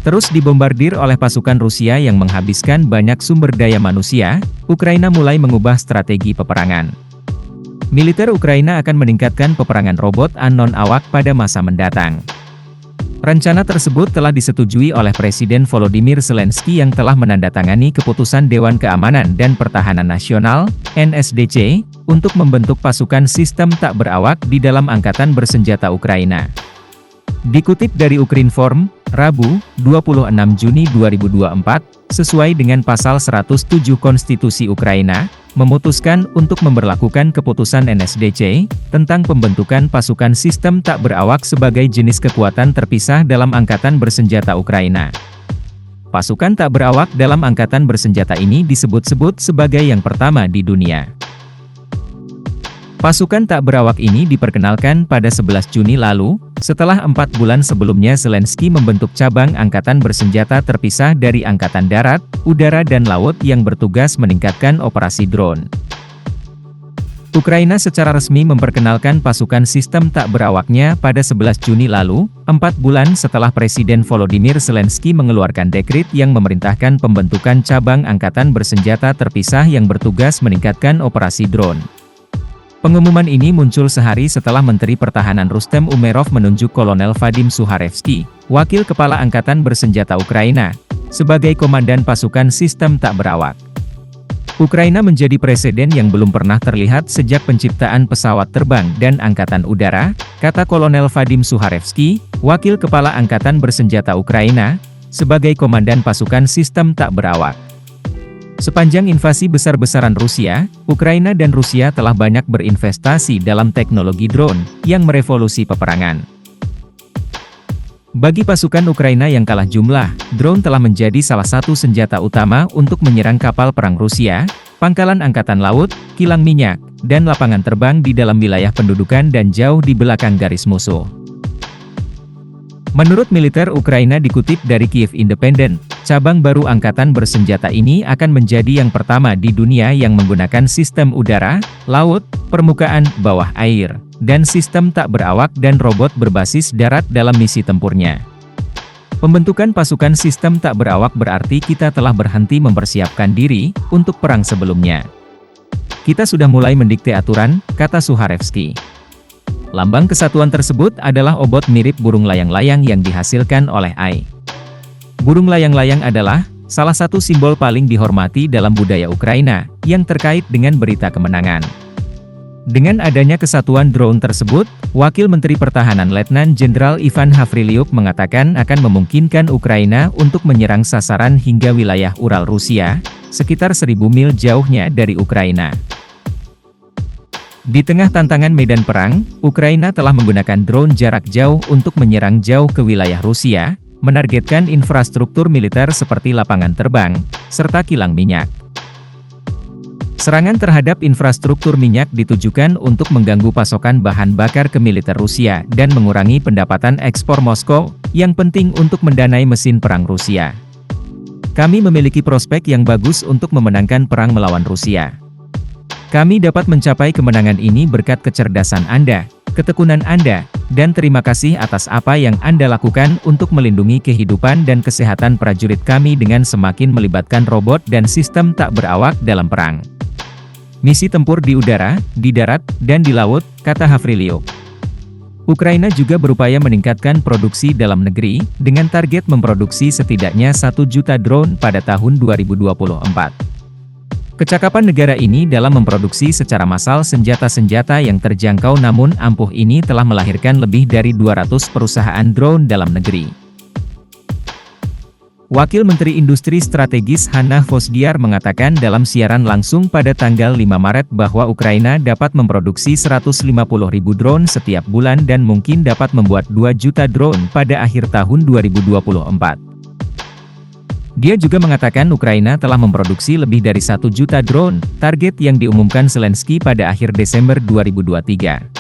Terus dibombardir oleh pasukan Rusia yang menghabiskan banyak sumber daya manusia, Ukraina mulai mengubah strategi peperangan. Militer Ukraina akan meningkatkan peperangan robot non-awak pada masa mendatang. Rencana tersebut telah disetujui oleh Presiden Volodymyr Zelensky yang telah menandatangani keputusan Dewan Keamanan dan Pertahanan Nasional, NSDC, untuk membentuk pasukan sistem tak berawak di dalam Angkatan Bersenjata Ukraina. Dikutip dari Ukrinform, Rabu, 26 Juni 2024, sesuai dengan pasal 107 Konstitusi Ukraina, memutuskan untuk memberlakukan keputusan NSDC tentang pembentukan pasukan sistem tak berawak sebagai jenis kekuatan terpisah dalam Angkatan Bersenjata Ukraina. Pasukan tak berawak dalam Angkatan Bersenjata ini disebut-sebut sebagai yang pertama di dunia. Pasukan tak berawak ini diperkenalkan pada 11 Juni lalu, setelah 4 bulan sebelumnya Zelensky membentuk cabang angkatan bersenjata terpisah dari Angkatan Darat, Udara dan Laut yang bertugas meningkatkan operasi drone. Ukraina secara resmi memperkenalkan pasukan sistem tak berawaknya pada 11 Juni lalu, 4 bulan setelah Presiden Volodymyr Zelensky mengeluarkan dekret yang memerintahkan pembentukan cabang angkatan bersenjata terpisah yang bertugas meningkatkan operasi drone. Pengumuman ini muncul sehari setelah Menteri Pertahanan Rustem Umerov menunjuk Kolonel Vadim Sukharevsky, Wakil Kepala Angkatan Bersenjata Ukraina, sebagai Komandan Pasukan Sistem Tak Berawak. Ukraina menjadi presiden yang belum pernah terlihat sejak penciptaan pesawat terbang dan angkatan udara, kata Kolonel Vadim Sukharevsky, Wakil Kepala Angkatan Bersenjata Ukraina, sebagai Komandan Pasukan Sistem Tak Berawak. Sepanjang invasi besar-besaran Rusia, Ukraina dan Rusia telah banyak berinvestasi dalam teknologi drone, yang merevolusi peperangan. Bagi pasukan Ukraina yang kalah jumlah, drone telah menjadi salah satu senjata utama untuk menyerang kapal perang Rusia, pangkalan angkatan laut, kilang minyak, dan lapangan terbang di dalam wilayah pendudukan dan jauh di belakang garis musuh. Menurut militer Ukraina dikutip dari Kiev Independent, cabang baru angkatan bersenjata ini akan menjadi yang pertama di dunia yang menggunakan sistem udara, laut, permukaan, bawah air, dan sistem tak berawak dan robot berbasis darat dalam misi tempurnya. Pembentukan pasukan sistem tak berawak berarti kita telah berhenti mempersiapkan diri untuk perang sebelumnya. Kita sudah mulai mendikte aturan, kata Sukharevsky. Lambang kesatuan tersebut adalah obot mirip burung layang-layang yang dihasilkan oleh AI. Burung layang-layang adalah salah satu simbol paling dihormati dalam budaya Ukraina, yang terkait dengan berita kemenangan. Dengan adanya kesatuan drone tersebut, Wakil Menteri Pertahanan Letnan Jenderal Ivan Havrilyuk mengatakan akan memungkinkan Ukraina untuk menyerang sasaran hingga wilayah Ural Rusia, sekitar 1000 mil jauhnya dari Ukraina. Di tengah tantangan medan perang, Ukraina telah menggunakan drone jarak jauh untuk menyerang jauh ke wilayah Rusia, menargetkan infrastruktur militer seperti lapangan terbang, serta kilang minyak. Serangan terhadap infrastruktur minyak ditujukan untuk mengganggu pasokan bahan bakar ke militer Rusia dan mengurangi pendapatan ekspor Moskow, yang penting untuk mendanai mesin perang Rusia. Kami memiliki prospek yang bagus untuk memenangkan perang melawan Rusia. Kami dapat mencapai kemenangan ini berkat kecerdasan Anda, ketekunan Anda, dan terima kasih atas apa yang Anda lakukan untuk melindungi kehidupan dan kesehatan prajurit kami dengan semakin melibatkan robot dan sistem tak berawak dalam perang. Misi tempur di udara, di darat, dan di laut, kata Havrilyuk. Ukraina juga berupaya meningkatkan produksi dalam negeri, dengan target memproduksi setidaknya 1 juta drone pada tahun 2024. Kecakapan negara ini dalam memproduksi secara massal senjata-senjata yang terjangkau namun ampuh ini telah melahirkan lebih dari 200 perusahaan drone dalam negeri. Wakil Menteri Industri Strategis Hanna Vosdiar mengatakan dalam siaran langsung pada tanggal 5 Maret bahwa Ukraina dapat memproduksi 150.000 drone setiap bulan dan mungkin dapat membuat 2 juta drone pada akhir tahun 2024. Dia juga mengatakan Ukraina telah memproduksi lebih dari 1 juta drone, target yang diumumkan Zelensky pada akhir Desember 2023.